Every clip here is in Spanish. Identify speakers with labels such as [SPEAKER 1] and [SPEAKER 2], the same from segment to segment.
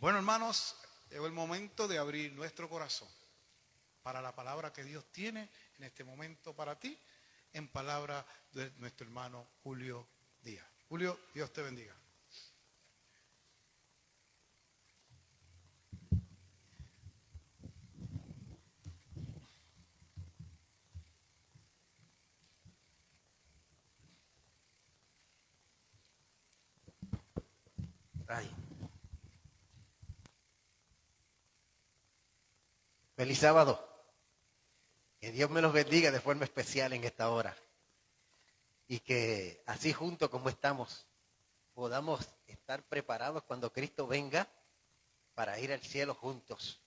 [SPEAKER 1] Bueno, hermanos, llegó el momento de abrir nuestro corazón para la palabra que Dios tiene en este momento para ti, en palabra de nuestro hermano Julio Díaz. Julio, Dios te bendiga.
[SPEAKER 2] Ay. Feliz sábado. Que Dios me los bendiga de forma especial en esta hora. Y que así juntos como estamos, podamos estar preparados cuando Cristo venga para ir al cielo juntos.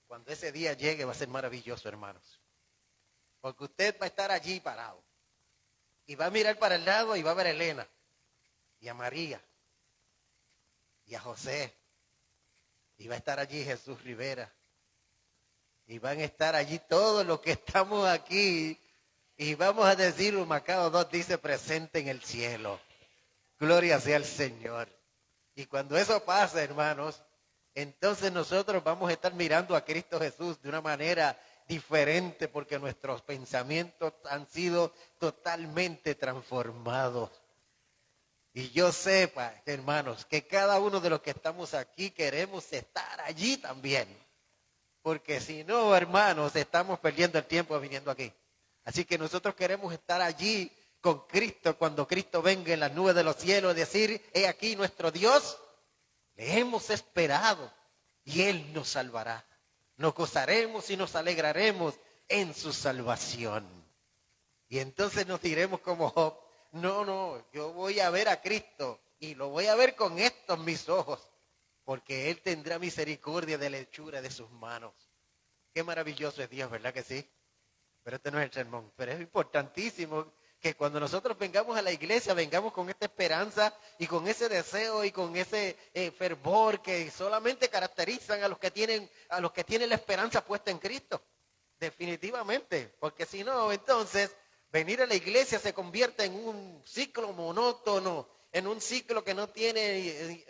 [SPEAKER 2] Cuando ese día llegue va a ser maravilloso, hermanos. Porque usted va a estar allí parado. Y va a mirar para el lado y va a ver a Elena. Y a María. Y a José. Y va a estar allí Jesús Rivera. Y van a estar allí todos los que estamos aquí. Y vamos a decir, Macao 2 dice presente en el cielo. Gloria sea al Señor. Y cuando eso pasa, hermanos, entonces nosotros vamos a estar mirando a Cristo Jesús de una manera diferente porque nuestros pensamientos han sido totalmente transformados. Y yo sepa, hermanos, que cada uno de los que estamos aquí queremos estar allí también. Porque si no, hermanos, estamos perdiendo el tiempo viniendo aquí. Así que nosotros queremos estar allí con Cristo cuando Cristo venga en las nubes de los cielos y decir, he aquí nuestro Dios, le hemos esperado y Él nos salvará. Nos gozaremos y nos alegraremos en su salvación. Y entonces nos diremos como Job, no, yo voy a ver a Cristo y lo voy a ver con estos mis ojos, porque Él tendrá misericordia de la hechura de sus manos. Qué maravilloso es Dios, ¿verdad que sí? Pero este no es el sermón, pero es importantísimo que cuando nosotros vengamos a la iglesia, vengamos con esta esperanza y con ese deseo y con ese fervor que solamente caracterizan a los que tienen la esperanza puesta en Cristo. Definitivamente, porque si no, entonces venir a la iglesia se convierte en un ciclo monótono, en un ciclo que no tiene,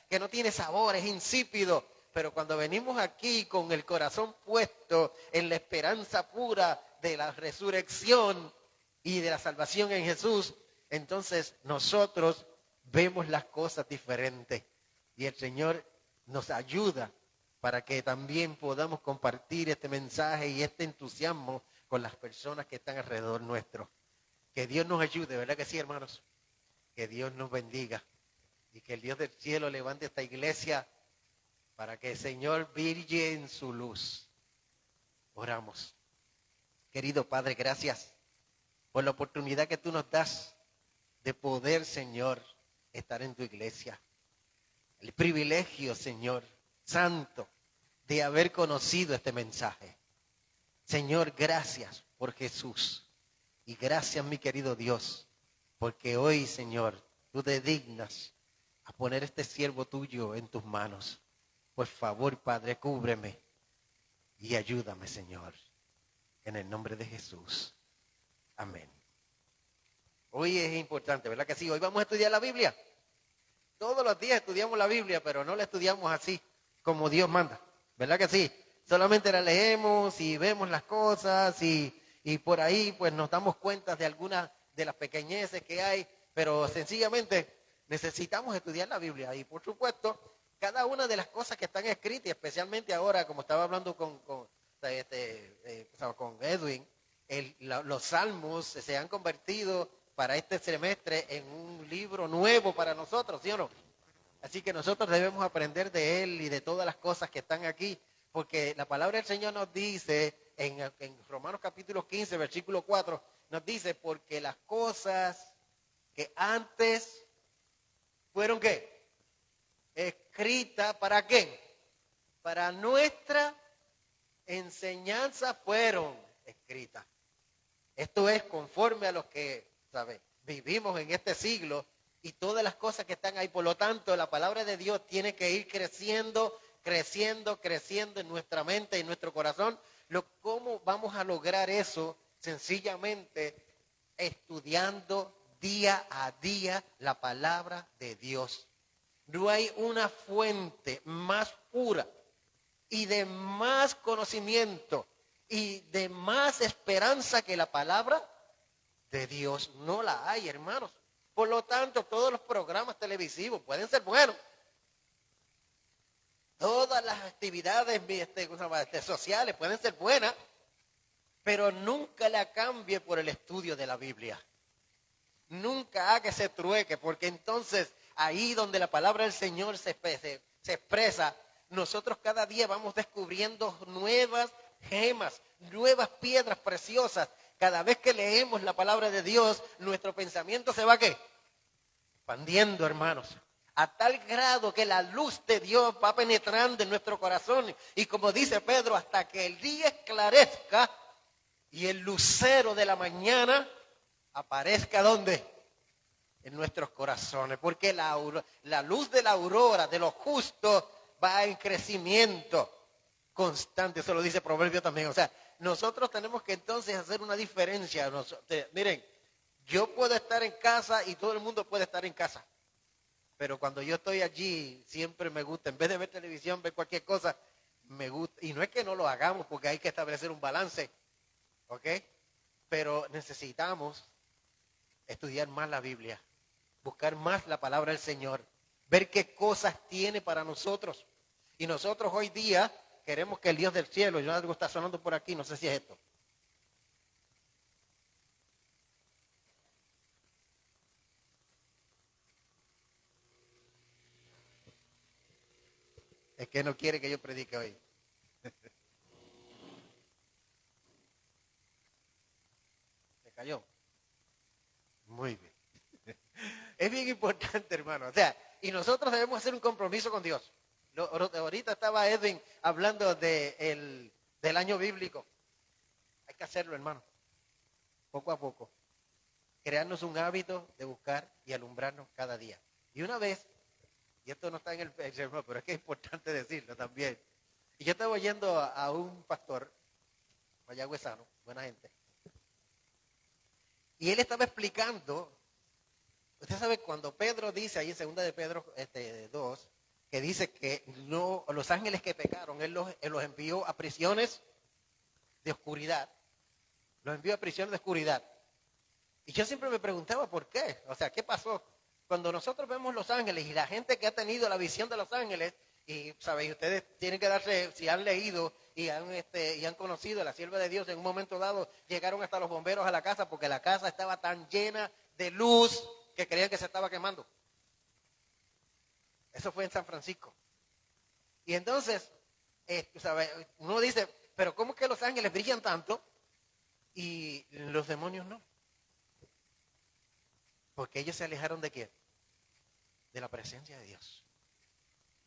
[SPEAKER 2] que no tiene sabor, es insípido. Pero cuando venimos aquí con el corazón puesto en la esperanza pura de la resurrección y de la salvación en Jesús, entonces nosotros vemos las cosas diferentes y el Señor nos ayuda para que también podamos compartir este mensaje y este entusiasmo con las personas que están alrededor nuestro. Que Dios nos ayude, ¿verdad que sí, hermanos? Que Dios nos bendiga y que el Dios del cielo levante esta iglesia para que el Señor brille en su luz. Oramos. Querido Padre, gracias por la oportunidad que tú nos das de poder, Señor, estar en tu iglesia. El privilegio, Señor, santo, de haber conocido este mensaje. Señor, gracias por Jesús. Y gracias, mi querido Dios, porque hoy, Señor, tú te dignas a poner este siervo tuyo en tus manos. Por favor, Padre, cúbreme y ayúdame, Señor, en el nombre de Jesús. Amén. Hoy es importante, ¿verdad que sí? Hoy vamos a estudiar la Biblia. Todos los días estudiamos la Biblia, pero no la estudiamos así, como Dios manda, ¿verdad que sí? Solamente la leemos y vemos las cosas y por ahí pues nos damos cuenta de algunas de las pequeñeces que hay, pero sencillamente necesitamos estudiar la Biblia y por supuesto cada una de las cosas que están escritas, especialmente ahora, como estaba hablando con Edwin, los salmos se han convertido para este semestre en un libro nuevo para nosotros, ¿sí o no? Así que nosotros debemos aprender de él y de todas las cosas que están aquí, porque la palabra del Señor nos dice en Romanos capítulo 15, versículo 4, nos dice, porque las cosas que antes fueron, ¿qué? Escritas, ¿para qué? Para nuestra enseñanza fueron escritas. Esto es conforme a los que, ¿sabe? Vivimos en este siglo y todas las cosas que están ahí. Por lo tanto, la palabra de Dios tiene que ir creciendo en nuestra mente, en nuestro corazón. ¿Cómo vamos a lograr eso? Sencillamente estudiando día a día la palabra de Dios. No hay una fuente más pura y de más conocimiento y de más esperanza que la palabra de Dios. No la hay, hermanos. Por lo tanto, todos los programas televisivos pueden ser buenos. Todas las actividades sociales pueden ser buenas, pero nunca la cambie por el estudio de la Biblia. Nunca haga ese trueque, porque entonces ahí donde la palabra del Señor se expresa, nosotros cada día vamos descubriendo nuevas gemas, nuevas piedras preciosas. Cada vez que leemos la palabra de Dios, nuestro pensamiento se va ¿qué? Expandiendo, hermanos. A tal grado que la luz de Dios va penetrando en nuestro corazón. Y como dice Pedro, hasta que el día esclarezca y el lucero de la mañana aparezca ¿dónde? En nuestros corazones. Porque la luz de la aurora de los justos va en crecimiento constante. Eso lo dice Proverbio también. O sea, nosotros tenemos que entonces hacer una diferencia. Miren, yo puedo estar en casa y todo el mundo puede estar en casa. Pero cuando yo estoy allí, siempre me gusta, en vez de ver televisión, ver cualquier cosa, me gusta. Y no es que no lo hagamos, porque hay que establecer un balance, ¿ok? Pero necesitamos estudiar más la Biblia, buscar más la palabra del Señor, ver qué cosas tiene para nosotros. Y nosotros hoy día queremos que el Dios del cielo, yo algo está sonando por aquí, no sé si es esto. Es que no quiere que yo predique hoy. ¿Se cayó? Muy bien. Es bien importante, hermano. O sea, y nosotros debemos hacer un compromiso con Dios. Ahorita estaba Edwin hablando del año bíblico. Hay que hacerlo, hermano. Poco a poco. Crearnos un hábito de buscar y alumbrarnos cada día. Y una vez, y esto no está en el sermón, pero es que es importante decirlo también. Y yo estaba oyendo a un pastor, mayagüezano, buena gente. Y él estaba explicando, usted sabe, cuando Pedro dice ahí en 2 de Pedro 2, que dice que no, los ángeles que pecaron, él los envió a prisiones de oscuridad. Los envió a prisiones de oscuridad. Y yo siempre me preguntaba por qué. O sea, ¿qué pasó? Cuando nosotros vemos los ángeles y la gente que ha tenido la visión de los ángeles, y sabéis, ustedes tienen que darse, si han leído y han conocido a la sierva de Dios, en un momento dado llegaron hasta los bomberos a la casa porque la casa estaba tan llena de luz que creían que se estaba quemando. Eso fue en San Francisco. Y entonces, uno dice, pero ¿cómo es que los ángeles brillan tanto y los demonios no? Porque ellos se alejaron ¿de qué? De la presencia de Dios.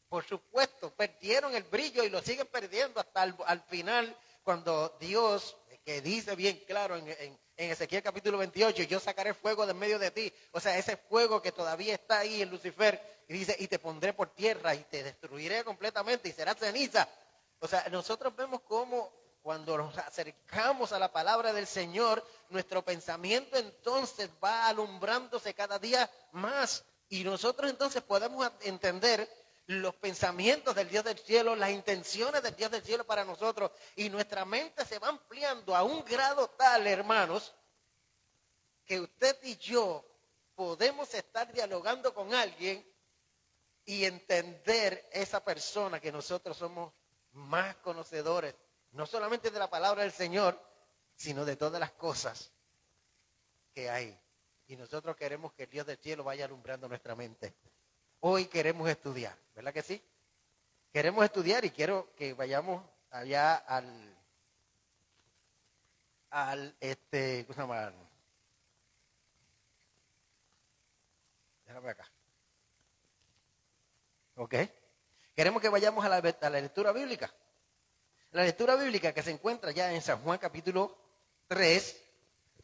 [SPEAKER 2] Por supuesto, perdieron el brillo y lo siguen perdiendo hasta al final, cuando Dios, que dice bien claro en Ezequiel capítulo 28, yo sacaré fuego de en medio de ti. O sea, ese fuego que todavía está ahí en Lucifer, y dice, y te pondré por tierra y te destruiré completamente y serás ceniza. O sea, nosotros vemos cómo cuando nos acercamos a la palabra del Señor, nuestro pensamiento entonces va alumbrándose cada día más. Y nosotros entonces podemos entender los pensamientos del Dios del cielo, las intenciones del Dios del cielo para nosotros. Y nuestra mente se va ampliando a un grado tal, hermanos, que usted y yo podemos estar dialogando con alguien y entender esa persona que nosotros somos más conocedores, no solamente de la palabra del Señor, sino de todas las cosas que hay. Y nosotros queremos que el Dios del cielo vaya alumbrando nuestra mente. Hoy queremos estudiar, ¿verdad que sí? Queremos estudiar y quiero que vayamos allá ¿cómo se llama? Déjame acá. ¿Ok? Queremos que vayamos a la lectura bíblica. La lectura bíblica que se encuentra ya en San Juan capítulo 3,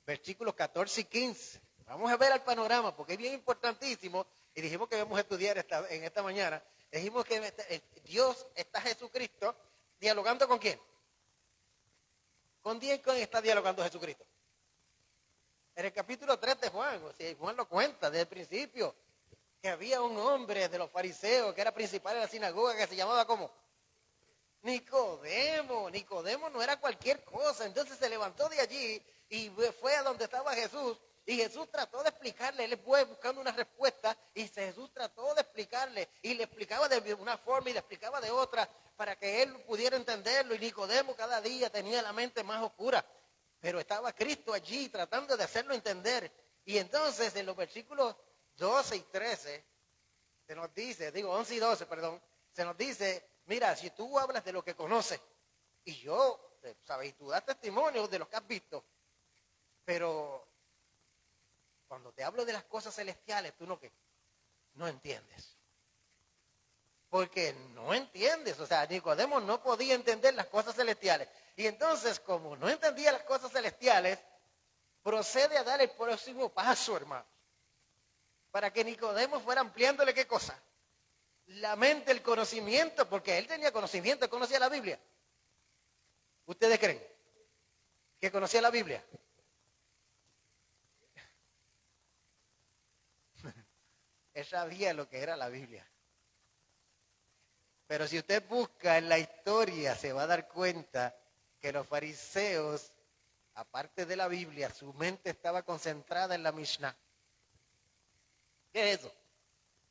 [SPEAKER 2] versículos 14 y 15. Vamos a ver el panorama porque es bien importantísimo. Y dijimos que vamos a estudiar en esta mañana. Dijimos que Dios está Jesucristo dialogando ¿con quién? ¿Con quién está dialogando Jesucristo? En el capítulo 3 de Juan, o sea, Juan lo cuenta desde el principio, que había un hombre de los fariseos que era principal de la sinagoga que se llamaba ¿cómo? Nicodemo. Nicodemo no era cualquier cosa. Entonces se levantó de allí y fue a donde estaba Jesús. Y Jesús trató de explicarle, él fue buscando una respuesta y Jesús trató de explicarle y le explicaba de una forma y le explicaba de otra para que él pudiera entenderlo. Y Nicodemo cada día tenía la mente más oscura, pero estaba Cristo allí tratando de hacerlo entender. Y entonces en los versículos 12 y 13 se nos dice, 11 y 12, perdón, se nos dice, mira, si tú hablas de lo que conoces y yo, sabes, y tú das testimonio de lo que has visto, pero cuando te hablo de las cosas celestiales, tú no entiendes. Porque no entiendes. O sea, Nicodemo no podía entender las cosas celestiales. Y entonces, como no entendía las cosas celestiales, procede a dar el próximo paso, hermano. Para que Nicodemo fuera ampliándole ¿qué cosa? La mente, el conocimiento, porque él tenía conocimiento, conocía la Biblia. ¿Ustedes creen que conocía la Biblia? Él sabía lo que era la Biblia. Pero si usted busca en la historia, se va a dar cuenta que los fariseos, aparte de la Biblia, su mente estaba concentrada en la Mishnah. ¿Qué es eso?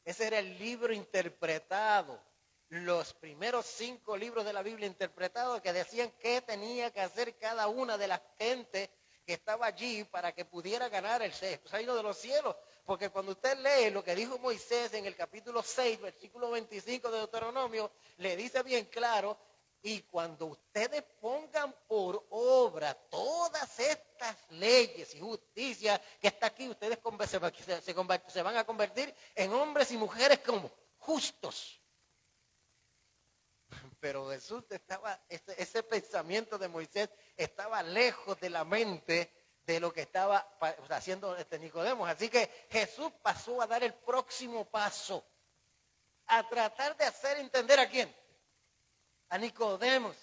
[SPEAKER 2] Ese era el libro interpretado. Los primeros 5 libros de la Biblia interpretados que decían qué tenía que hacer cada una de las gentes que estaba allí para que pudiera ganar el reino de los cielos. Porque cuando usted lee lo que dijo Moisés en el capítulo 6, versículo 25 de Deuteronomio, le dice bien claro, y cuando ustedes pongan por obra todas estas leyes y justicia que está aquí, ustedes se van a convertir en hombres y mujeres como justos. Pero Jesús estaba, ese pensamiento de Moisés estaba lejos de la mente de lo que estaba haciendo Nicodemo. Así que Jesús pasó a dar el próximo paso, a tratar de hacer entender ¿a quién? A Nicodemo,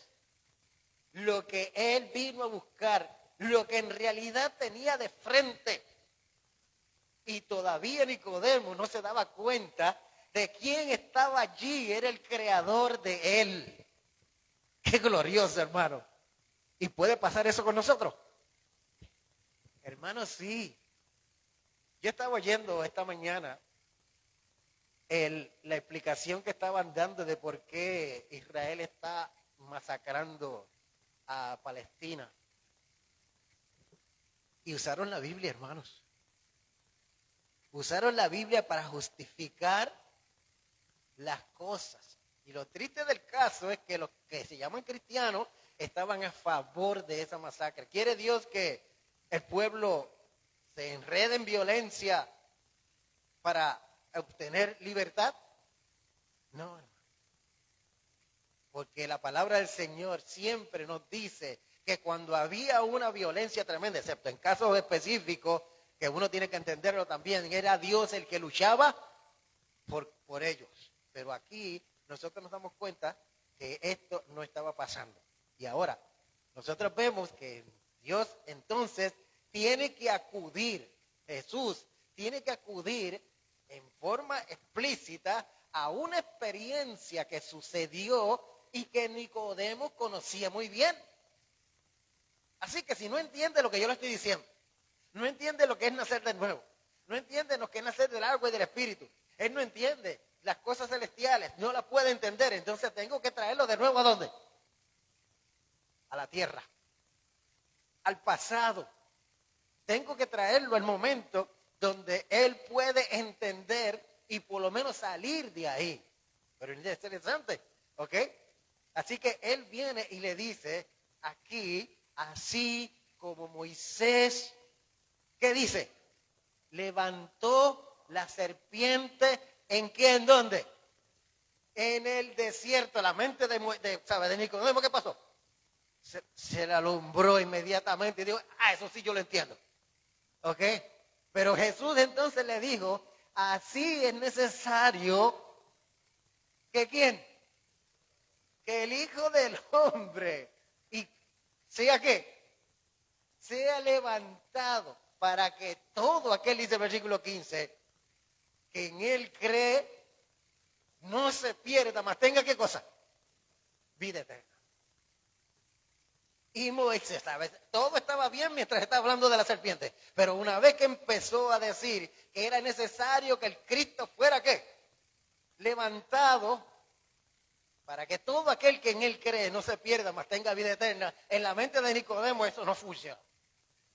[SPEAKER 2] lo que él vino a buscar, lo que en realidad tenía de frente. Y todavía Nicodemo no se daba cuenta de quién estaba allí, era el creador de él. Qué glorioso, hermano. ¿Y puede pasar eso con nosotros? Hermano, sí. Yo estaba oyendo esta mañana la explicación que estaban dando de por qué Israel está masacrando a Palestina. Y usaron la Biblia, hermanos. Usaron la Biblia para justificar las cosas. Y lo triste del caso es que los que se llaman cristianos estaban a favor de esa masacre. ¿Quiere Dios que el pueblo se enrede en violencia para obtener libertad? No, hermano. Porque la palabra del Señor siempre nos dice que cuando había una violencia tremenda, excepto en casos específicos, que uno tiene que entenderlo también, era Dios el que luchaba por ellos. Pero aquí nosotros nos damos cuenta que esto no estaba pasando. Y ahora, nosotros vemos que Dios entonces tiene que acudir, Jesús tiene que acudir en forma explícita a una experiencia que sucedió y que Nicodemo conocía muy bien. Así que si no entiende lo que yo le estoy diciendo, no entiende lo que es nacer de nuevo, no entiende lo que es nacer del agua y del espíritu, él no entiende las cosas celestiales, no las puede entender, entonces tengo que traerlo de nuevo ¿a dónde? A la tierra, al pasado. Tengo que traerlo al momento donde él puede entender y por lo menos salir de ahí. Pero es interesante, ¿ok? Así que él viene y le dice aquí, así como Moisés, ¿qué dice? Levantó la serpiente, ¿en qué? ¿En dónde? En el desierto. La mente de Nicodemo, ¿qué pasó? Se le alumbró inmediatamente y dijo, eso sí yo lo entiendo. ¿Ok? Pero Jesús entonces le dijo, así es necesario que ¿quién? Que el Hijo del Hombre y sea ¿qué? Sea levantado para que todo aquel, dice el versículo 15, que en él cree no se pierda, mas tenga ¿qué cosa? Vida eterna. Y Moisés, ¿sabes? Todo estaba bien mientras estaba hablando de la serpiente. Pero una vez que empezó a decir que era necesario que el Cristo fuera ¿qué? Levantado para que todo aquel que en él cree no se pierda, mas tenga vida eterna, en la mente de Nicodemo eso no funciona.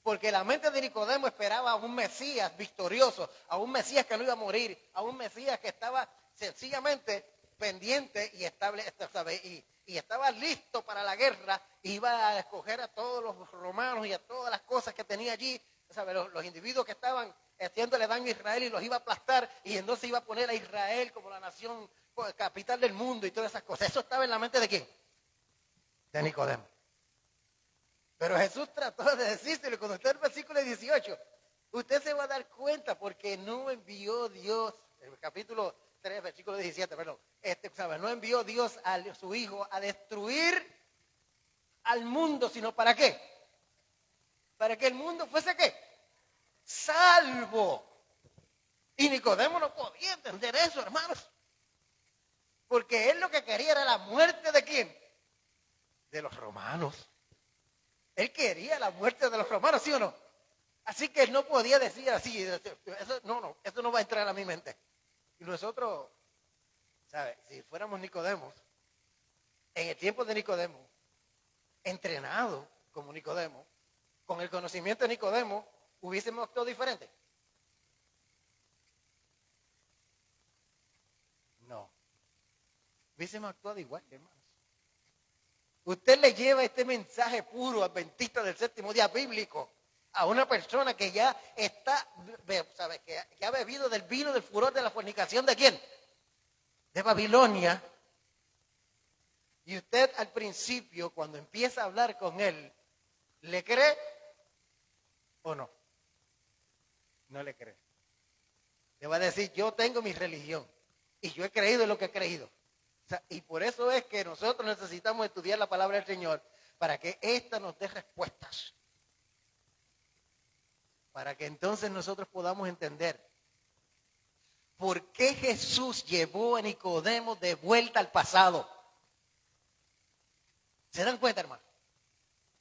[SPEAKER 2] Porque la mente de Nicodemo esperaba a un Mesías victorioso, a un Mesías que no iba a morir, a un Mesías que estaba sencillamente pendiente y estable, ¿sabes? Y estaba listo para la guerra, iba a escoger a todos los romanos y a todas las cosas que tenía allí, ¿sabes? Los individuos que estaban haciéndole daño a Israel y los iba a aplastar, y entonces iba a poner a Israel como la nación capital del mundo y todas esas cosas. Eso estaba en la mente ¿de quién? De Nicodemo. Pero Jesús trató de decírselo cuando está en el versículo 18. Usted se va a dar cuenta porque no envió Dios, el capítulo 3, versículo 17, perdón. ¿Sabe? No envió Dios a su Hijo a destruir al mundo, sino ¿para qué? Para que el mundo fuese ¿qué? Salvo. Y Nicodemo no podía entender eso, hermanos. Porque él lo que quería era la muerte ¿de quién? De los romanos. Él quería la muerte de los romanos, ¿sí o no? Así que él no podía decir así, eso no va a entrar a mi mente. Y nosotros, ¿sabes? Si fuéramos Nicodemos, en el tiempo de Nicodemo, entrenado como Nicodemo, con el conocimiento de Nicodemo, hubiésemos actuado diferente. No. Hubiésemos actuado igual, hermanos. Usted le lleva este mensaje puro, adventista del séptimo día bíblico, a una persona que ya está, ¿sabe? Que ha bebido del vino del furor de la fornicación, ¿de quién? De Babilonia. Y usted al principio, cuando empieza a hablar con él, ¿le cree o no? No le cree. Le va a decir, yo tengo mi religión y yo he creído en lo que he creído. O sea, y por eso es que nosotros necesitamos estudiar la palabra del Señor para que ésta nos dé respuestas. Para que entonces nosotros podamos entender por qué Jesús llevó a Nicodemo de vuelta al pasado. ¿Se dan cuenta, hermano?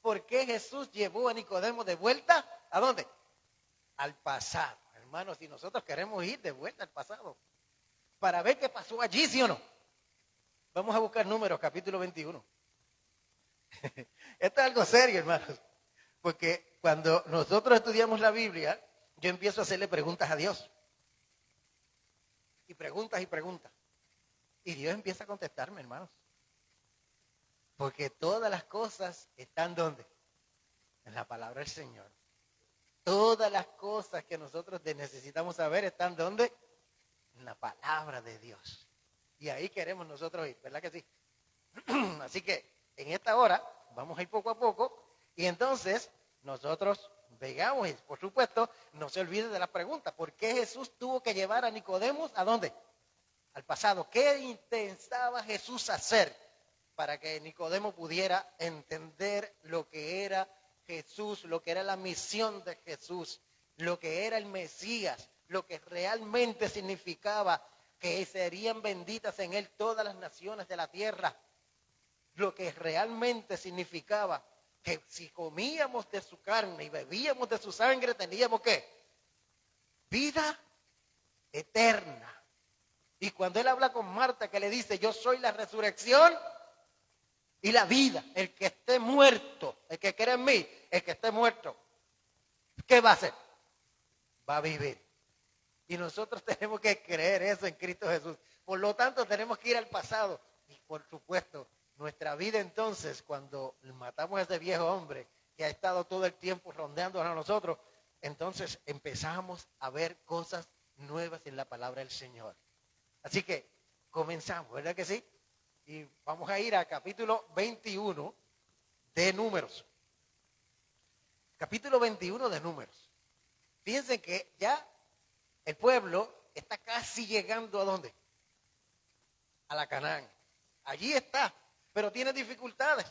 [SPEAKER 2] ¿Por qué Jesús llevó a Nicodemo de vuelta? ¿A dónde? Al pasado. Hermanos, si nosotros queremos ir de vuelta al pasado para ver qué pasó allí, ¿sí o no? Vamos a buscar Números, capítulo 21. Esto es algo serio, hermanos. Porque cuando nosotros estudiamos la Biblia, yo empiezo a hacerle preguntas a Dios. Y preguntas y preguntas. Y Dios empieza a contestarme, hermanos. Porque todas las cosas están ¿dónde? En la palabra del Señor. Todas las cosas que nosotros necesitamos saber están ¿dónde? En la palabra de Dios. Y ahí queremos nosotros ir, ¿verdad que sí? Así que en esta hora vamos a ir poco a poco y entonces nosotros veamos y por supuesto no se olvide de la pregunta, ¿por qué Jesús tuvo que llevar a Nicodemo a dónde? Al pasado. ¿Qué intentaba Jesús hacer para que Nicodemo pudiera entender lo que era Jesús, lo que era la misión de Jesús, lo que era el Mesías, lo que realmente significaba que serían benditas en él todas las naciones de la tierra, lo que realmente significaba que si comíamos de su carne y bebíamos de su sangre teníamos ¿qué? Vida eterna. Y cuando él habla con Marta que le dice, yo soy la resurrección y la vida, el que esté muerto, el que cree en mí, el que esté muerto, ¿qué va a hacer? Va a vivir. Y nosotros tenemos que creer eso en Cristo Jesús. Por lo tanto, tenemos que ir al pasado. Y por supuesto, nuestra vida entonces, cuando matamos a ese viejo hombre que ha estado todo el tiempo rondeándonos a nosotros, entonces empezamos a ver cosas nuevas en la palabra del Señor. Así que comenzamos, ¿verdad que sí? Y vamos a ir al capítulo 21 de Números. Capítulo 21 de Números. Fíjense que ya el pueblo está casi llegando ¿a dónde? A la Canaán. Allí está, pero tiene dificultades.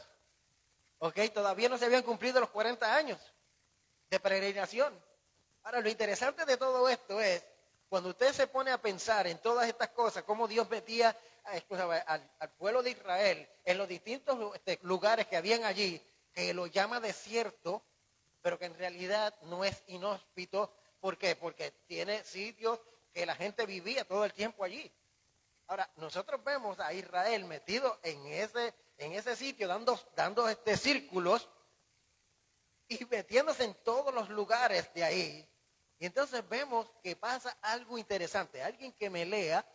[SPEAKER 2] ¿Ok? Todavía no se habían cumplido los 40 años de peregrinación. Ahora, lo interesante de todo esto es Cuando usted se pone a pensar en todas estas cosas, cómo Dios metía al pueblo de Israel en los distintos lugares que habían allí, que lo llama desierto, pero que en realidad no es inhóspito. ¿Por qué? Porque tiene sitios que la gente vivía todo el tiempo allí. Ahora, nosotros vemos a Israel metido en ese sitio, dando círculos y metiéndose en todos los lugares de ahí. Y entonces vemos que pasa algo interesante. Alguien que me lea,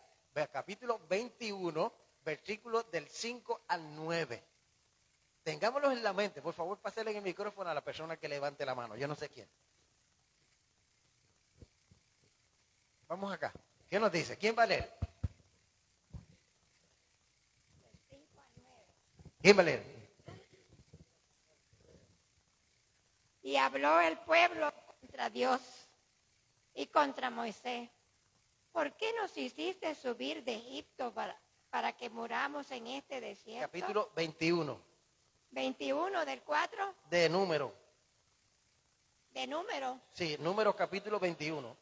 [SPEAKER 2] capítulo 21, versículos del 5 al 9. Tengámoslos en la mente. Por favor, pásale el micrófono a la persona que levante la mano. Yo no sé quién. Vamos acá. ¿Qué nos dice? ¿Quién va a leer? ¿Quién va a leer?
[SPEAKER 3] Y habló el pueblo contra Dios y contra Moisés. ¿Por qué nos hiciste subir de Egipto para que muramos en este desierto?
[SPEAKER 2] Capítulo 21.
[SPEAKER 3] 21 del 4.
[SPEAKER 2] De número.
[SPEAKER 3] ¿De número?
[SPEAKER 2] Sí, número capítulo 21.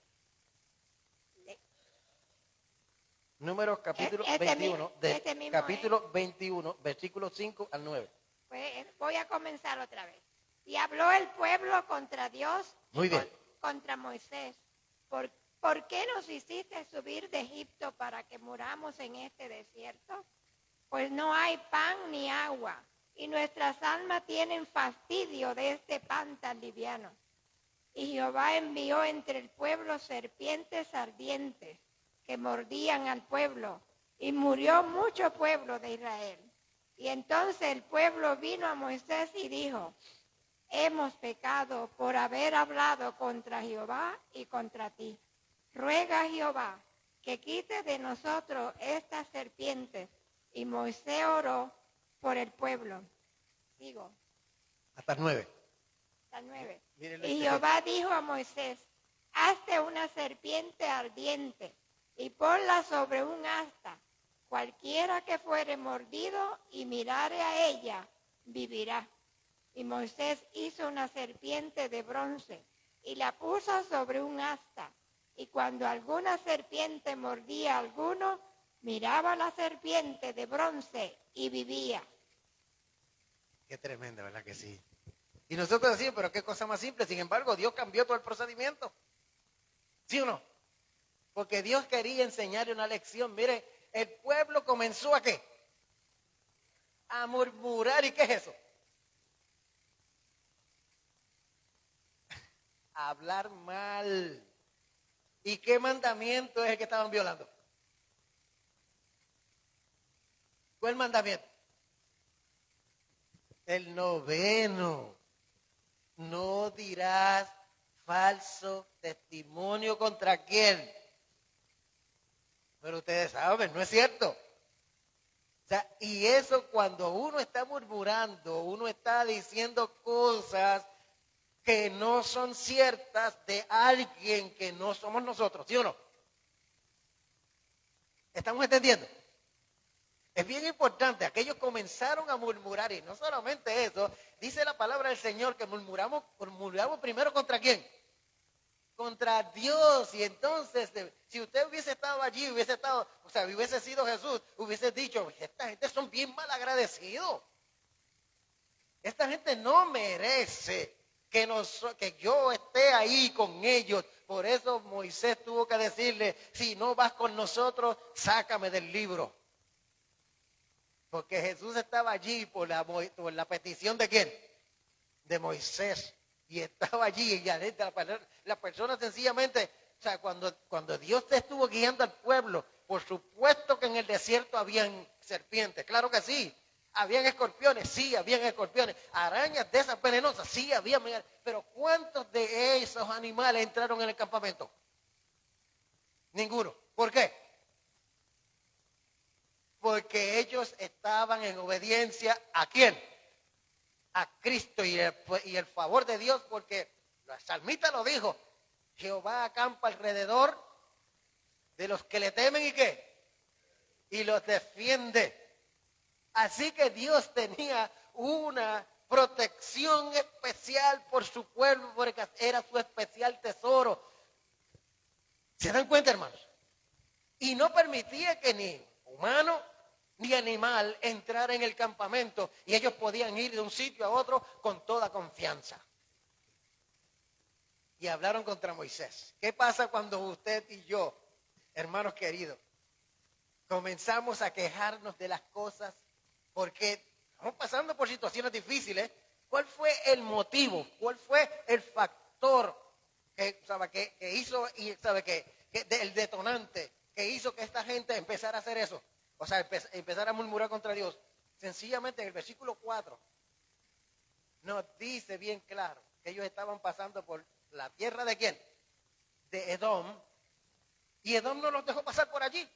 [SPEAKER 2] Números capítulo 21, capítulo 21, versículos 5 al 9.
[SPEAKER 3] Pues voy a comenzar otra vez. Y habló el pueblo contra Dios.
[SPEAKER 2] Muy bien.
[SPEAKER 3] Contra Moisés. ¿Por qué nos hiciste subir de Egipto para que muramos en este desierto? Pues no hay pan ni agua, y nuestras almas tienen fastidio de este pan tan liviano. Y Jehová envió entre el pueblo serpientes ardientes que mordían al pueblo, y murió mucho pueblo de Israel. Y entonces el pueblo vino a Moisés y dijo: hemos pecado por haber hablado contra Jehová y contra ti. Ruega a Jehová que quite de nosotros estas serpientes. Y Moisés oró por el pueblo. Sigo.
[SPEAKER 2] Hasta el 9.
[SPEAKER 3] Hasta el 9.
[SPEAKER 2] Y
[SPEAKER 3] Jehová dijo a Moisés: hazte una serpiente ardiente y ponla sobre un asta. Cualquiera que fuere mordido y mirare a ella, vivirá. Y Moisés hizo una serpiente de bronce y la puso sobre un asta. Y cuando alguna serpiente mordía a alguno, miraba la serpiente de bronce y vivía.
[SPEAKER 2] Qué tremendo, ¿verdad que sí? Y nosotros decimos, pero qué cosa más simple. Sin embargo, Dios cambió todo el procedimiento. ¿Sí o no? Porque Dios quería enseñarle una lección. Mire, el pueblo comenzó ¿a qué? A murmurar. ¿Y qué es eso? A hablar mal. ¿Y qué mandamiento es el que estaban violando? ¿Cuál mandamiento? El 9. No dirás falso testimonio contra quién. Pero ustedes saben, ¿no es cierto? O sea, y eso cuando uno está murmurando, uno está diciendo cosas que no son ciertas de alguien que no somos nosotros, ¿sí o no? ¿Estamos entendiendo? Es bien importante, aquellos comenzaron a murmurar, y no solamente eso, dice la palabra del Señor que murmuramos primero ¿contra quién? Contra Dios. Y entonces, si usted hubiese estado allí, hubiese sido Jesús, hubiese dicho: esta gente son bien mal agradecidos. Esta gente no merece que yo esté ahí con ellos. Por eso Moisés tuvo que decirle: si no vas con nosotros, sácame del libro. Porque Jesús estaba allí por la petición ¿de quién? De Moisés. Y estaba allí y la persona sencillamente, o sea, cuando Dios te estuvo guiando al pueblo, por supuesto que en el desierto habían serpientes, claro que sí. Habían escorpiones, sí, habían escorpiones. Arañas de esas venenosas, sí, habían. Pero ¿cuántos de esos animales entraron en el campamento? Ninguno. ¿Por qué? Porque ellos estaban en obediencia ¿a quién? A Cristo y el favor de Dios, porque la salmista lo dijo: Jehová acampa alrededor de los que le temen ¿y qué? Y los defiende. Así que Dios tenía una protección especial por su pueblo, porque era su especial tesoro. ¿Se dan cuenta, hermanos? Y no permitía que ni humano ni animal entrara en el campamento y ellos podían ir de un sitio a otro con toda confianza. Y hablaron contra Moisés. ¿Qué pasa cuando usted y yo, hermanos queridos, comenzamos a quejarnos de las cosas porque estamos pasando por situaciones difíciles? ¿Cuál fue el motivo? ¿Cuál fue el factor que hizo y el detonante que hizo que esta gente empezara a hacer eso? O sea, empezar a murmurar contra Dios. Sencillamente en el versículo 4 nos dice bien claro que ellos estaban pasando por la tierra ¿de quién? De Edom. Y Edom no los dejó pasar por allí.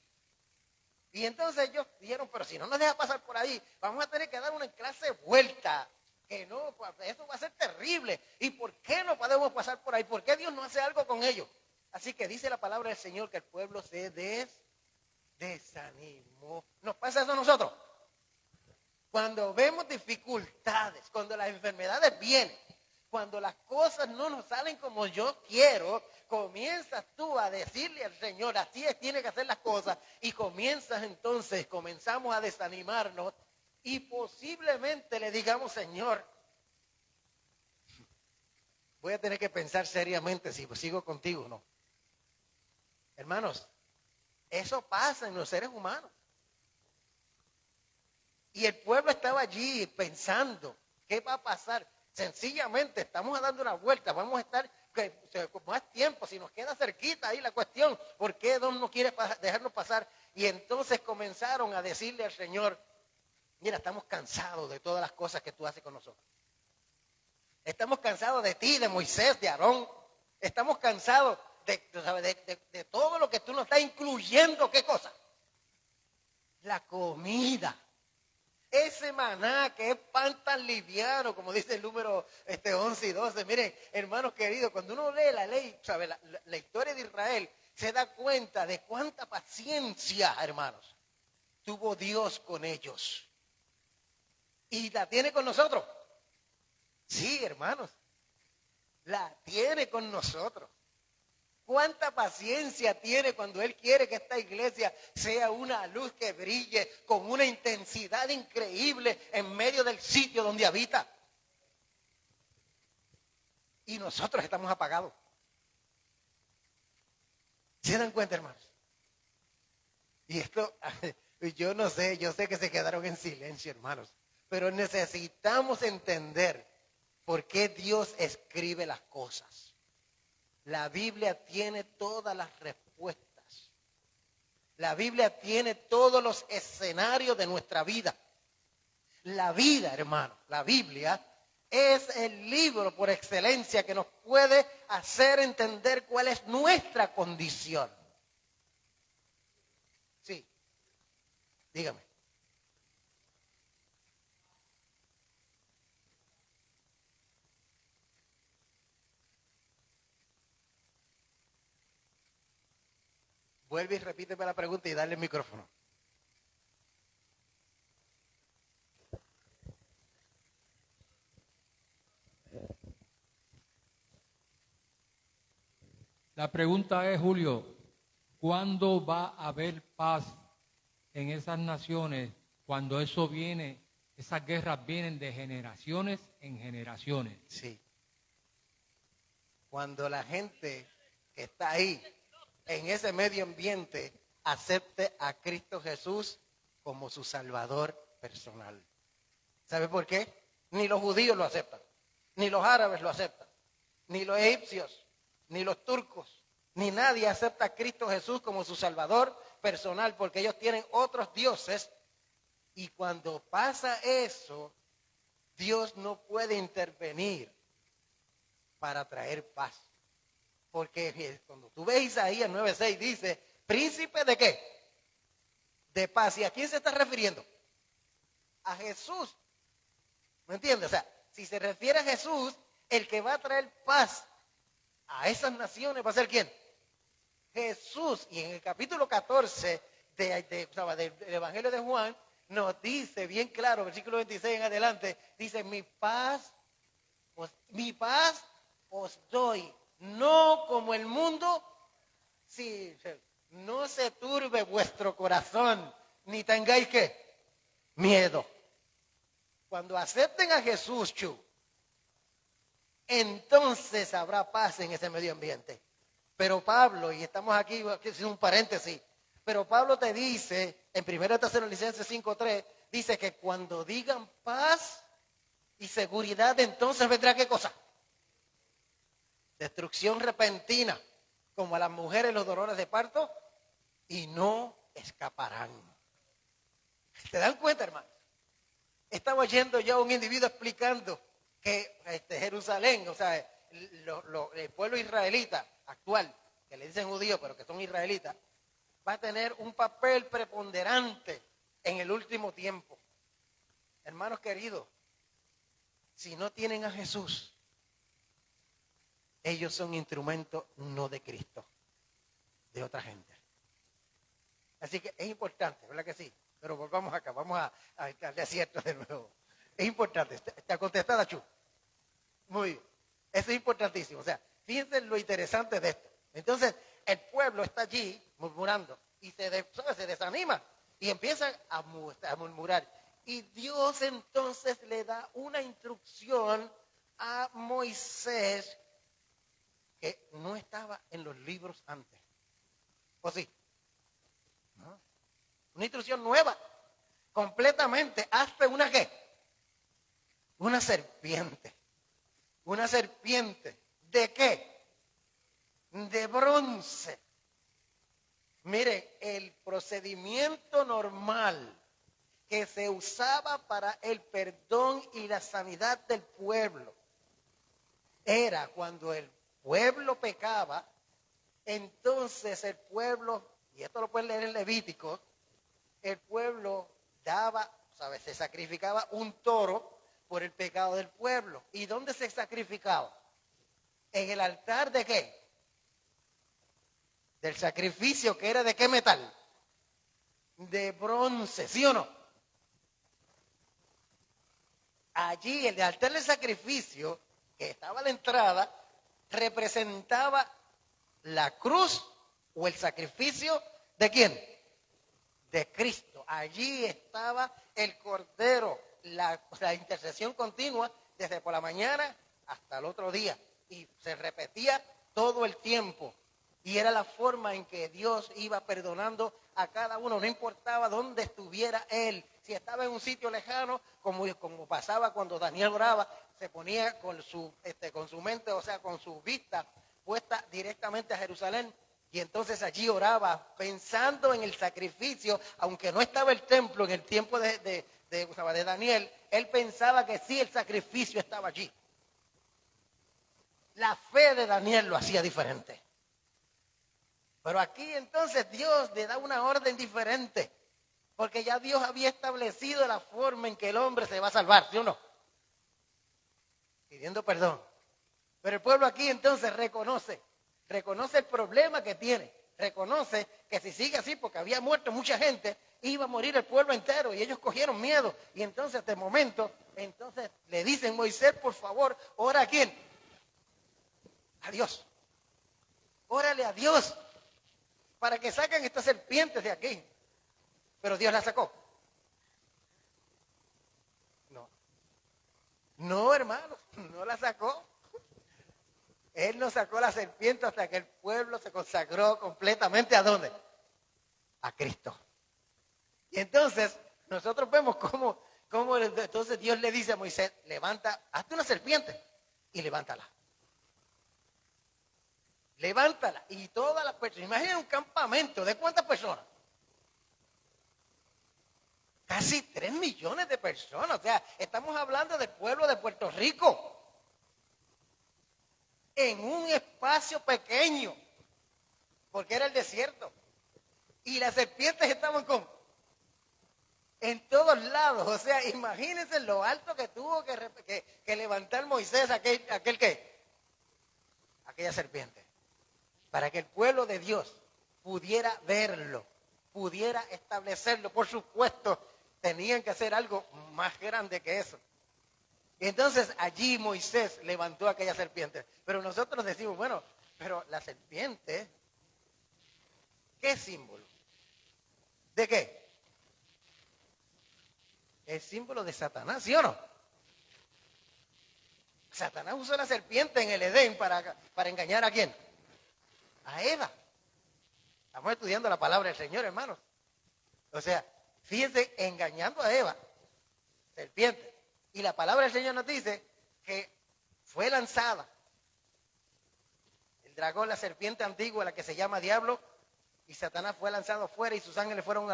[SPEAKER 2] Y entonces ellos dijeron, pero si no nos deja pasar por ahí, vamos a tener que dar una clase de vuelta. Que no, esto va a ser terrible. ¿Y por qué no podemos pasar por ahí? ¿Por qué Dios no hace algo con ellos? Así que dice la palabra del Señor que el pueblo se desanimó. ¿Nos pasa eso a nosotros? Cuando vemos dificultades, cuando las enfermedades vienen, cuando las cosas no nos salen como yo quiero, comienzas tú a decirle al Señor, así es, tiene que hacer las cosas, y comenzamos a desanimarnos, y posiblemente le digamos, Señor, voy a tener que pensar seriamente si sigo contigo o no. Hermanos, eso pasa en los seres humanos. Y el pueblo estaba allí pensando, ¿qué va a pasar? Sencillamente estamos dando una vuelta, vamos a estar con más tiempo, si nos queda cerquita ahí la cuestión, ¿por qué Dios no quiere dejarnos pasar? Y entonces comenzaron a decirle al Señor, mira, estamos cansados de todas las cosas que tú haces con nosotros. Estamos cansados de ti, de Moisés, de Aarón. Estamos cansados de todo lo que tú nos estás incluyendo. ¿Qué cosa? La comida. Ese maná que es pan tan liviano, como dice el número 11 y 12. Miren, hermanos queridos, cuando uno lee la ley, ¿sabe? La historia de Israel, se da cuenta de cuánta paciencia, hermanos, tuvo Dios con ellos. Y la tiene con nosotros. Sí, hermanos, la tiene con nosotros. ¿Cuánta paciencia tiene cuando Él quiere que esta iglesia sea una luz que brille con una intensidad increíble en medio del sitio donde habita? Y nosotros estamos apagados. ¿Se dan cuenta, hermanos? Y esto, yo sé que se quedaron en silencio, hermanos, pero necesitamos entender por qué Dios escribe las cosas. La Biblia tiene todas las respuestas. La Biblia tiene todos los escenarios de nuestra vida. La vida, hermano, la Biblia es el libro por excelencia que nos puede hacer entender cuál es nuestra condición. Sí, dígame. Vuelve y repíteme la pregunta y dale el micrófono.
[SPEAKER 4] La pregunta es, Julio, ¿cuándo va a haber paz en esas naciones cuando eso viene, esas guerras vienen de generaciones en generaciones?
[SPEAKER 2] Sí. Cuando la gente que está ahí, en ese medio ambiente, acepte a Cristo Jesús como su Salvador personal. ¿Sabe por qué? Ni los judíos lo aceptan, ni los árabes lo aceptan, ni los egipcios, ni los turcos, ni nadie acepta a Cristo Jesús como su Salvador personal, porque ellos tienen otros dioses. Y cuando pasa eso, Dios no puede intervenir para traer paz. Porque cuando tú ves Isaías 9:6 dice, ¿príncipe de qué? De paz. ¿Y a quién se está refiriendo? A Jesús. ¿Me entiendes? O sea, si se refiere a Jesús, el que va a traer paz a esas naciones va a ser ¿quién? Jesús. Y en el capítulo 14 del Evangelio de Juan nos dice bien claro, versículo 26 en adelante, dice, mi paz os doy, no como el mundo Sí, no se turbe vuestro corazón, ni tengáis ¿qué? Miedo. Cuando acepten a Jesús, entonces habrá paz en ese medio ambiente. Pero Pablo, y estamos aquí haciendo un paréntesis, pero Pablo te dice, en 1 Tesalonicenses 5:3, dice que cuando digan paz y seguridad, entonces vendrá ¿qué cosa? Destrucción repentina, como a las mujeres los dolores de parto, y no escaparán. ¿Se dan cuenta, hermano? Estaba oyendo yo a un individuo explicando que Jerusalén, o sea, el pueblo israelita actual, que le dicen judíos, pero que son israelitas, va a tener un papel preponderante en el último tiempo. Hermanos queridos, si no tienen a Jesús, ellos son instrumentos no de Cristo, de otra gente. Así que es importante, ¿verdad que sí? Pero volvamos acá, vamos al desierto de nuevo. Es importante, está contestada, Chu. Muy bien, eso es importantísimo. O sea, fíjense lo interesante de esto. Entonces, el pueblo está allí murmurando y se desanima y empieza a murmurar. Y Dios entonces le da una instrucción a Moisés que no estaba en los libros antes. ¿O sí? ¿No? Una instrucción nueva, completamente. Hazte una ¿qué? Una serpiente. Una serpiente. ¿De qué? De bronce. Miren, el procedimiento normal que se usaba para el perdón y la sanidad del pueblo era cuando el pueblo pecaba, entonces el pueblo, y esto lo pueden leer en Levítico, el pueblo daba, ¿sabes? Se sacrificaba un toro por el pecado del pueblo. ¿Y dónde se sacrificaba? En el altar ¿de qué? Del sacrificio, que era ¿de qué metal? De bronce, ¿sí o no? Allí el altar del sacrificio, que estaba a la entrada, representaba la cruz o el sacrificio ¿de quién? De Cristo. Allí estaba el Cordero, la intercesión continua desde por la mañana hasta el otro día. Y se repetía todo el tiempo. Y era la forma en que Dios iba perdonando a cada uno, no importaba dónde estuviera él. Si estaba en un sitio lejano, como pasaba cuando Daniel oraba, se ponía con su mente, o sea, con su vista puesta directamente a Jerusalén. Y entonces allí oraba pensando en el sacrificio, aunque no estaba el templo en el tiempo de Daniel, él pensaba que sí, el sacrificio estaba allí. La fe de Daniel lo hacía diferente. Pero aquí entonces Dios le da una orden diferente, porque ya Dios había establecido la forma en que el hombre se va a salvar, ¿sí o no? Pidiendo perdón. Pero el pueblo aquí entonces reconoce el problema que tiene, reconoce que si sigue así, porque había muerto mucha gente, iba a morir el pueblo entero y ellos cogieron miedo. Y entonces de momento, entonces le dicen: Moisés, por favor, ora a quién, a Dios, órale a Dios para que saquen estas serpientes de aquí. Pero Dios la sacó. No, hermano, no la sacó. Él no sacó la serpiente hasta que el pueblo se consagró completamente. ¿A dónde? A Cristo. Y entonces nosotros vemos cómo entonces Dios le dice a Moisés: levanta, hazte una serpiente y levántala. Levántala. Y todas las personas, imaginen un campamento de ¿cuántas personas? Casi 3 millones de personas. O sea, estamos hablando del pueblo de Puerto Rico. En un espacio pequeño, porque era el desierto. Y las serpientes estaban en todos lados. O sea, imagínense lo alto que tuvo que levantar Moisés aquella serpiente, para que el pueblo de Dios pudiera verlo, pudiera establecerlo. Por supuesto, tenían que hacer algo más grande que eso. Entonces allí Moisés levantó aquella serpiente. Pero nosotros decimos: bueno, pero la serpiente ¿Qué símbolo? ¿De qué? El símbolo de Satanás, ¿sí o no? Satanás usó la serpiente en el Edén para engañar ¿a quién? A Eva. Estamos estudiando la palabra del Señor, hermanos. O sea, fíjense, engañando a Eva, serpiente. Y la palabra del Señor nos dice que fue lanzada el dragón, la serpiente antigua, la que se llama diablo, y Satanás fue lanzado fuera y sus ángeles fueron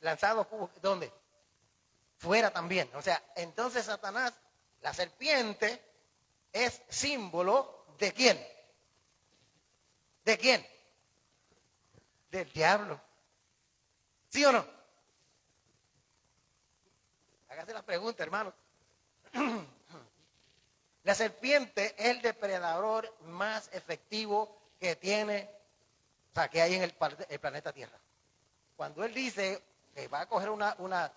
[SPEAKER 2] lanzados, ¿dónde? Fuera también. O sea, entonces Satanás, la serpiente, es símbolo ¿de quién? ¿De quién? Del diablo. ¿Sí o no? Hágase la pregunta, hermano. La serpiente es el depredador más efectivo que tiene, o sea, que hay en el planeta Tierra. Cuando él dice que va a coger una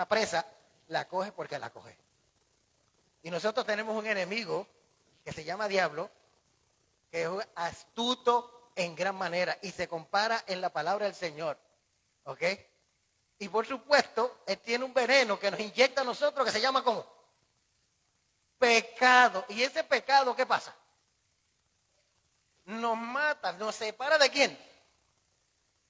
[SPEAKER 2] presa, la coge porque la coge. Y nosotros tenemos un enemigo que se llama diablo, que es astuto en gran manera y se compara en la palabra del Señor. ¿Ok? Y por supuesto, él tiene un veneno que nos inyecta a nosotros que se llama ¿cómo? Pecado. ¿Y ese pecado qué pasa? Nos mata, nos separa ¿de quién?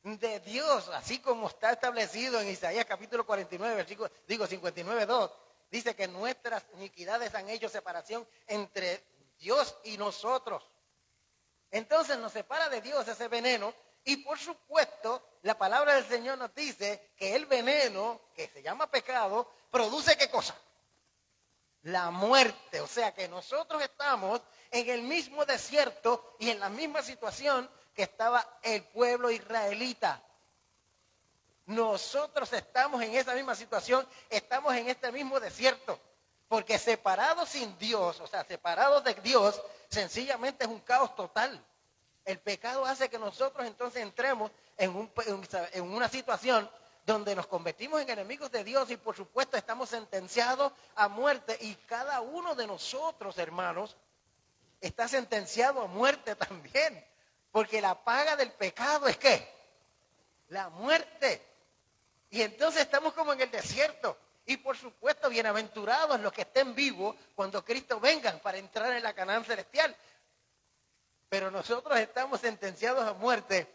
[SPEAKER 2] De Dios, así como está establecido en Isaías capítulo 49, versículo 59:2. Dice que nuestras iniquidades han hecho separación entre Dios y nosotros. Entonces nos separa de Dios ese veneno y por supuesto la palabra del Señor nos dice que el veneno, que se llama pecado, produce ¿qué cosa? La muerte. O sea que nosotros estamos en el mismo desierto y en la misma situación que estaba el pueblo israelita. Nosotros estamos en esa misma situación, estamos en este mismo desierto, porque separados sin Dios, o sea, separados de Dios, sencillamente es un caos total. El pecado hace que nosotros entonces entremos en una situación donde nos convertimos en enemigos de Dios y por supuesto estamos sentenciados a muerte y cada uno de nosotros, hermanos, está sentenciado a muerte también, porque la paga del pecado es ¿qué? La muerte. Y entonces estamos como en el desierto. Y por supuesto, bienaventurados los que estén vivos cuando Cristo venga para entrar en la Canaán celestial. Pero nosotros estamos sentenciados a muerte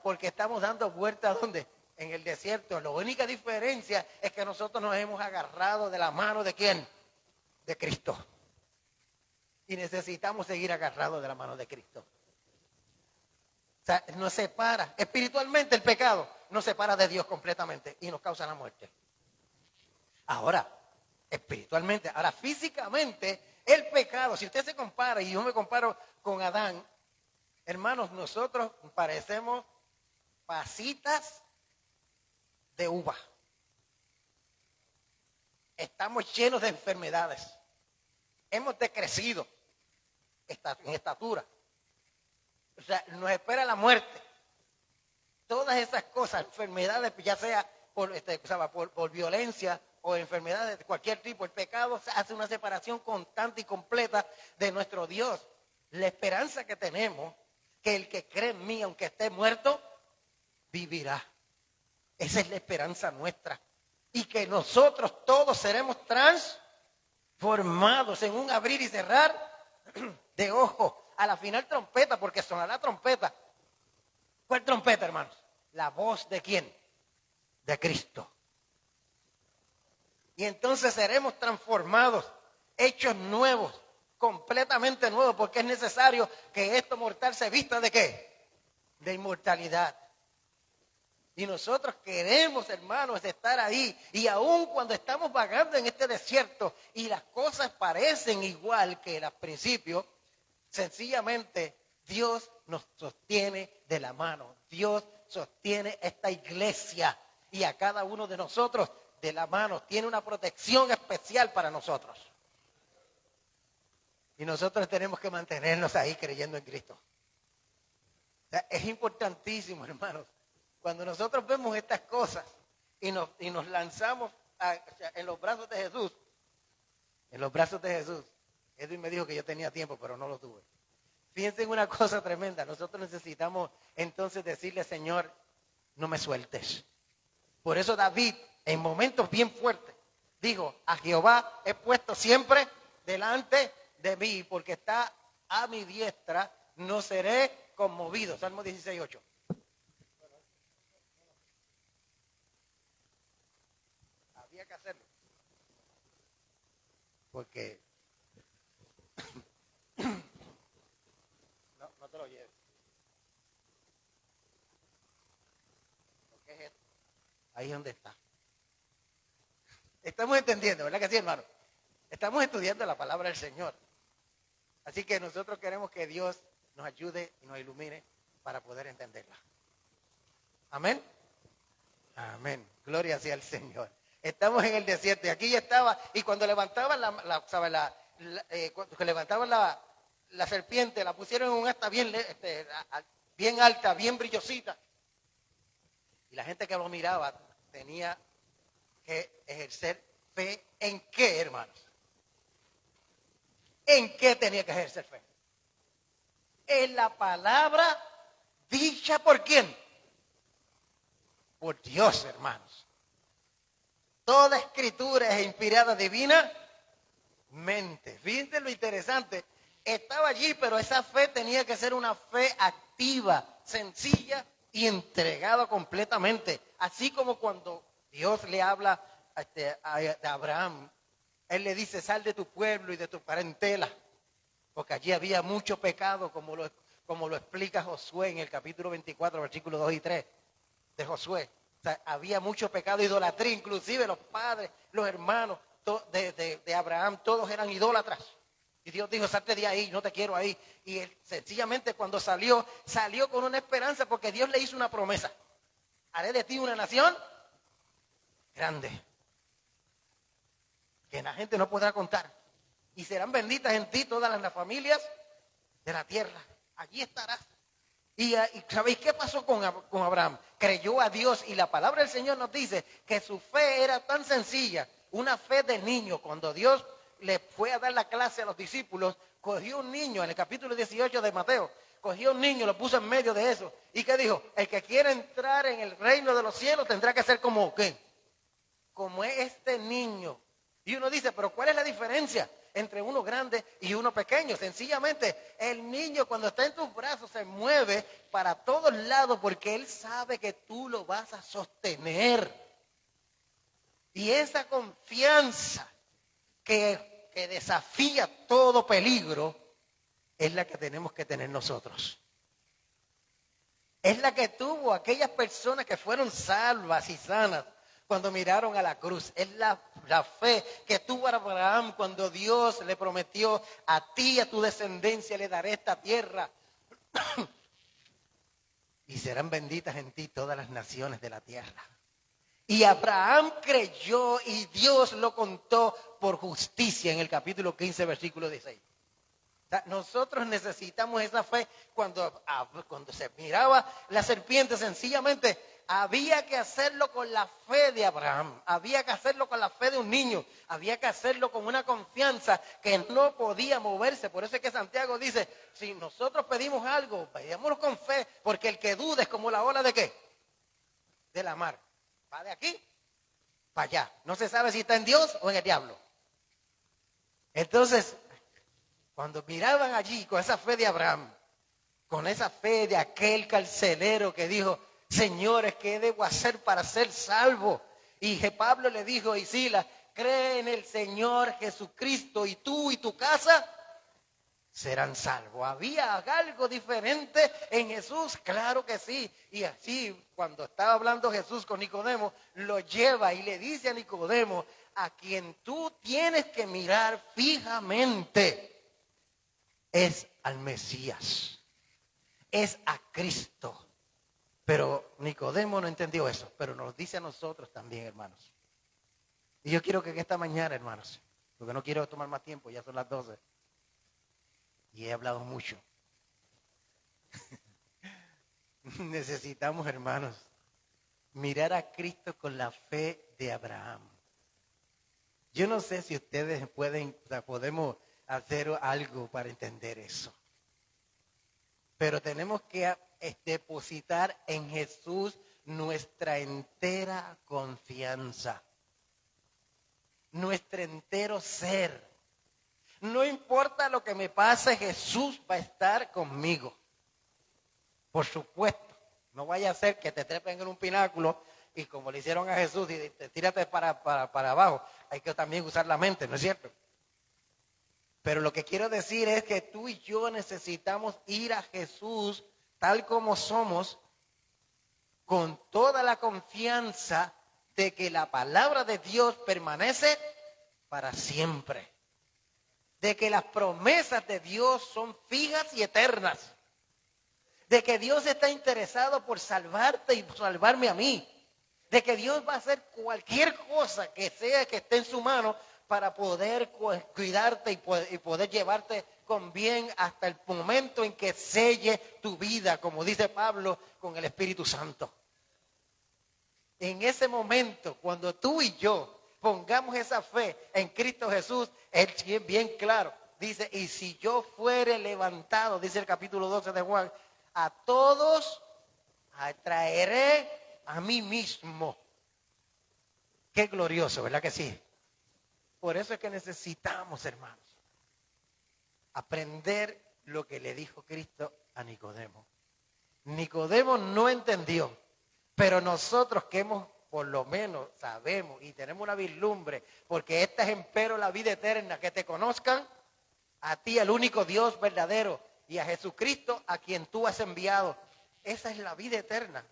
[SPEAKER 2] porque estamos dando vueltas ¿dónde? En el desierto. La única diferencia es que nosotros nos hemos agarrado de la mano ¿de quién? De Cristo. Y necesitamos seguir agarrados de la mano de Cristo. O sea, nos separa. Espiritualmente el pecado nos separa de Dios completamente y nos causa la muerte. Ahora, espiritualmente, ahora físicamente, el pecado, si usted se compara, y yo me comparo con Adán, hermanos, nosotros parecemos pasitas de uva. Estamos llenos de enfermedades. Hemos decrecido en estatura. O sea, nos espera la muerte. Todas esas cosas, enfermedades, ya sea por violencia o enfermedades de cualquier tipo, el pecado hace una separación constante y completa de nuestro Dios. La esperanza que tenemos, que el que cree en mí, aunque esté muerto, vivirá. Esa es la esperanza nuestra. Y que nosotros todos seremos transformados en un abrir y cerrar de ojos. A la final trompeta, porque sonará trompeta. ¿Cuál trompeta, hermanos? La voz ¿de quién? De Cristo. Y entonces seremos transformados, hechos nuevos, completamente nuevos, porque es necesario que esto mortal se vista ¿de qué? De inmortalidad. Y nosotros queremos, hermanos, estar ahí. Y aun cuando estamos vagando en este desierto y las cosas parecen igual que al principio, sencillamente Dios nos sostiene de la mano. Dios sostiene esta iglesia y a cada uno de nosotros de la mano. Tiene una protección especial para nosotros. Y nosotros tenemos que mantenernos ahí creyendo en Cristo. O sea, es importantísimo, hermanos. Cuando nosotros vemos estas cosas y nos lanzamos en los brazos de Jesús, en los brazos de Jesús. Edwin me dijo que yo tenía tiempo, pero no lo tuve. Fíjense en una cosa tremenda. Nosotros necesitamos entonces decirle, Señor, no me sueltes. Por eso David, en momentos bien fuertes, dijo, a Jehová he puesto siempre delante de mí, porque está a mi diestra, no seré conmovido. Salmo 16:8. Había que hacerlo. Porque no te lo lleves. ¿Qué es esto? Ahí es donde está. Estamos entendiendo, ¿verdad que sí, hermano? Estamos estudiando la palabra del Señor. Así que nosotros queremos que Dios nos ayude y nos ilumine para poder entenderla. Amén. Amén. Gloria sea al Señor. Estamos en el desierto y aquí ya estaba. Y cuando levantaban cuando levantaban la serpiente, la pusieron en un asta bien alta, bien brillosita. Y la gente que lo miraba tenía que ejercer fe. ¿En qué, hermanos? ¿En qué tenía que ejercer fe? En la palabra dicha por quién. Por Dios, hermanos. Toda escritura es inspirada divinamente. Fíjense lo interesante. Estaba allí, pero esa fe tenía que ser una fe activa, sencilla y entregada completamente. Así como cuando Dios le habla a Abraham, Él le dice, sal de tu pueblo y de tu parentela. Porque allí había mucho pecado, como lo explica Josué en el capítulo 24, versículos 2 y 3 de Josué. O sea, había mucho pecado, idolatría, inclusive los padres, los hermanos de Abraham, todos eran idólatras. Y Dios dijo, salte de ahí, no te quiero ahí. Y él sencillamente cuando salió con una esperanza porque Dios le hizo una promesa. Haré de ti una nación grande, que la gente no podrá contar. Y serán benditas en ti todas las familias de la tierra. Allí estarás. Y ¿sabéis qué pasó con Abraham? Creyó a Dios y la palabra del Señor nos dice que su fe era tan sencilla, una fe de niño. Cuando Dios le fue a dar la clase a los discípulos, cogió un niño en el capítulo 18 de Mateo, cogió un niño, lo puso en medio de eso. ¿Y qué dijo? El que quiere entrar en el reino de los cielos tendrá que ser como ¿qué? Como este niño. Y uno dice, pero ¿cuál es la diferencia entre uno grande y uno pequeño? Sencillamente, el niño cuando está en tus brazos se mueve para todos lados porque él sabe que tú lo vas a sostener. Y esa confianza que desafía todo peligro es la que tenemos que tener nosotros. Es la que tuvo aquellas personas que fueron salvas y sanas cuando miraron a la cruz. Es la fe que tuvo Abraham cuando Dios le prometió, a ti y a tu descendencia le daré esta tierra. Y serán benditas en ti todas las naciones de la tierra. Y Abraham creyó y Dios lo contó por justicia en el capítulo 15, versículo 16. O sea, nosotros necesitamos esa fe cuando se miraba la serpiente, sencillamente había que hacerlo con la fe de Abraham, había que hacerlo con la fe de un niño, había que hacerlo con una confianza que no podía moverse. Por eso es que Santiago dice, si nosotros pedimos algo, pidámoslo con fe, porque el que duda es como la ola de ¿qué? De la mar. Va de aquí para allá. No se sabe si está en Dios o en el diablo. Entonces, cuando miraban allí con esa fe de Abraham, con esa fe de aquel carcelero que dijo, señores, ¿qué debo hacer para ser salvo? Y Pablo le dijo, y Silas, cree en el Señor Jesucristo y tú y tu casa serán salvos. ¿Había algo diferente en Jesús? Claro que sí. Y así, cuando estaba hablando Jesús con Nicodemo, lo lleva y le dice a Nicodemo, a quien tú tienes que mirar fijamente es al Mesías, es a Cristo. Pero Nicodemo no entendió eso, pero nos dice a nosotros también, hermanos. Y yo quiero que en esta mañana, hermanos, porque no quiero tomar más tiempo, ya son las 12, y he hablado mucho. Necesitamos, hermanos, mirar a Cristo con la fe de Abraham. Yo no sé si ustedes podemos hacer algo para entender eso. Pero tenemos que depositar en Jesús nuestra entera confianza, nuestro entero ser. No importa lo que me pase, Jesús va a estar conmigo. Por supuesto, no vaya a ser que te trepen en un pináculo y como le hicieron a Jesús, y tírate para abajo. Hay que también usar la mente, ¿no es cierto? Pero lo que quiero decir es que tú y yo necesitamos ir a Jesús tal como somos, con toda la confianza de que la palabra de Dios permanece para siempre. De que las promesas de Dios son fijas y eternas. De que Dios está interesado por salvarte y salvarme a mí. De que Dios va a hacer cualquier cosa que sea que esté en su mano para poder cuidarte y poder llevarte con bien hasta el momento en que selle tu vida, como dice Pablo, con el Espíritu Santo. En ese momento, cuando tú y yo pongamos esa fe en Cristo Jesús, Él es bien claro. Dice, y si yo fuere levantado, dice el capítulo 12 de Juan, a todos atraeré a mí mismo. Qué glorioso, ¿verdad que sí? Por eso es que necesitamos, hermanos, aprender lo que le dijo Cristo a Nicodemo. Nicodemo no entendió, pero nosotros que hemos, por lo menos sabemos y tenemos una vislumbre, porque esta es empero la vida eterna, que te conozcan a ti, el único Dios verdadero, y a Jesucristo a quien tú has enviado. Esa es la vida eterna.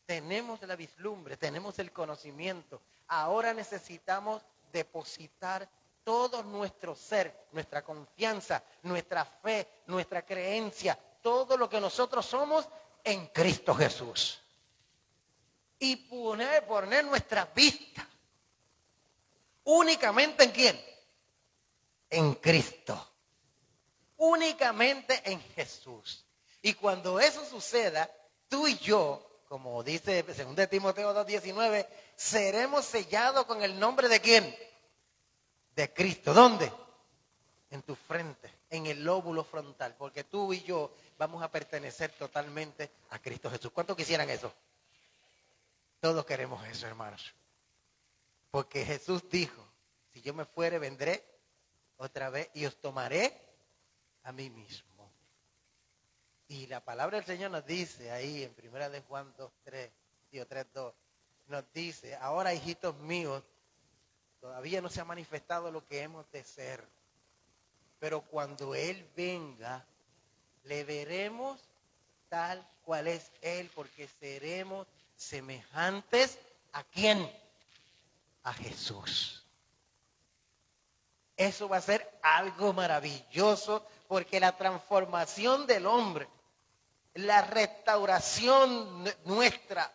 [SPEAKER 2] Tenemos la vislumbre, tenemos el conocimiento. Ahora necesitamos depositar todo nuestro ser, nuestra confianza, nuestra fe, nuestra creencia, todo lo que nosotros somos en Cristo Jesús. Y poner nuestra vista únicamente ¿en quién? En Cristo. Únicamente en Jesús. Y cuando eso suceda, tú y yo, como dice 2 Timoteo 2:19, seremos sellados con el nombre ¿de quién? De Cristo. ¿Dónde? En tu frente, en el lóbulo frontal, porque tú y yo vamos a pertenecer totalmente a Cristo Jesús. ¿Cuántos quisieran eso? Todos queremos eso, hermanos. Porque Jesús dijo, si yo me fuere, vendré otra vez y os tomaré a mí mismo. Y la palabra del Señor nos dice ahí en 1 de Juan 3:2, nos dice, ahora hijitos míos, todavía no se ha manifestado lo que hemos de ser, pero cuando Él venga, le veremos tal cual es Él, porque seremos semejantes ¿a quién? A Jesús. Eso va a ser algo maravilloso, porque la transformación del hombre, la restauración nuestra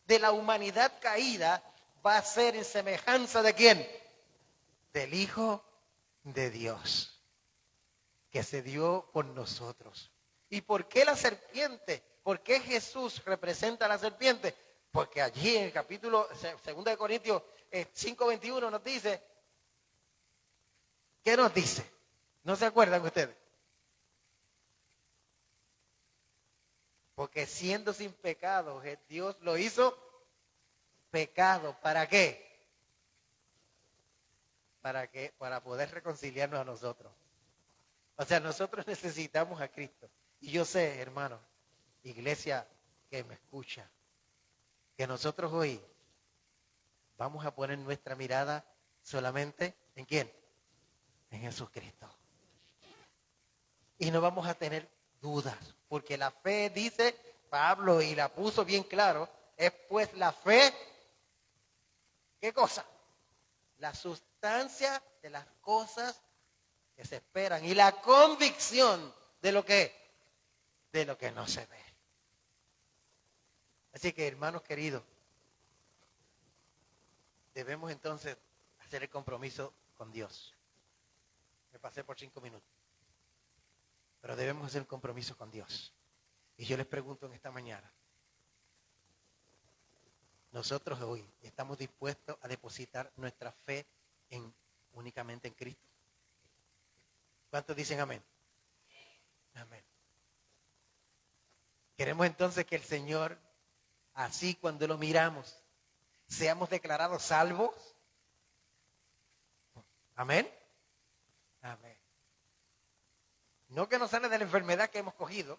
[SPEAKER 2] de la humanidad caída, va a ser en semejanza ¿de quién? Del Hijo de Dios, que se dio por nosotros. ¿Y por qué la serpiente? ¿Por qué Jesús representa a la serpiente? Porque allí en el capítulo 2 de Corintios 5:21 nos dice, ¿qué nos dice? ¿No se acuerdan ustedes? Porque siendo sin pecado, Dios lo hizo pecado. ¿Para qué? Para poder reconciliarnos a nosotros. O sea, nosotros necesitamos a Cristo. Y yo sé, hermano, iglesia que me escucha, que nosotros hoy vamos a poner nuestra mirada solamente ¿en quién? En Jesucristo. Y no vamos a tener dudas, porque la fe, dice Pablo, y la puso bien claro, es pues la fe, ¿qué cosa? La sustancia de las cosas que se esperan y la convicción de lo que no se ve. Así que, hermanos queridos, debemos entonces hacer el compromiso con Dios. Me pasé por 5 minutos. Pero debemos hacer un compromiso con Dios. Y yo les pregunto en esta mañana, nosotros hoy estamos dispuestos a depositar nuestra fe únicamente en Cristo. ¿Cuántos dicen amén? Amén. Queremos entonces que el Señor, así cuando lo miramos, seamos declarados salvos. Amén. Amén. No que nos sane de la enfermedad que hemos cogido,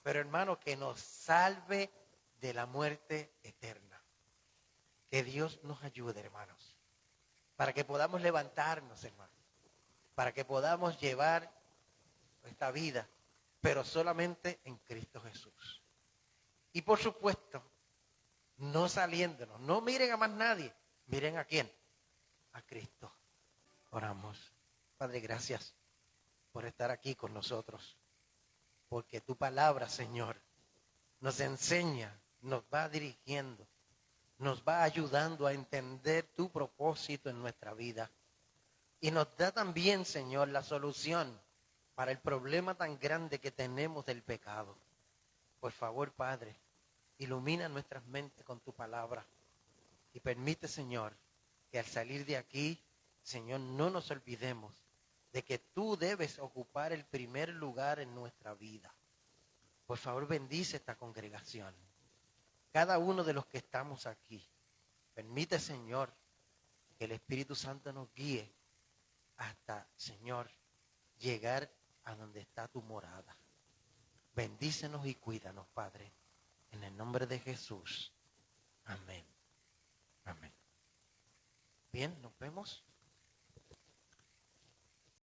[SPEAKER 2] pero hermano, que nos salve de la muerte eterna. Que Dios nos ayude, hermanos, para que podamos levantarnos, hermanos, para que podamos llevar esta vida, pero solamente en Cristo Jesús. Y por supuesto, no saliéndonos, no miren a más nadie, miren a quién, a Cristo. Oramos. Padre, gracias por estar aquí con nosotros, porque tu palabra, Señor, nos enseña, nos va dirigiendo, nos va ayudando a entender tu propósito en nuestra vida. Y nos da también, Señor, la solución para el problema tan grande que tenemos del pecado. Por favor, Padre, ilumina nuestras mentes con tu palabra y permite, Señor, que al salir de aquí, Señor, no nos olvidemos de que tú debes ocupar el primer lugar en nuestra vida. Por favor, bendice esta congregación. Cada uno de los que estamos aquí, permite, Señor, que el Espíritu Santo nos guíe hasta, Señor, llegar a donde está tu morada. Bendícenos y cuídanos, Padre, en el nombre de Jesús. Amén. Amén. Bien, nos vemos.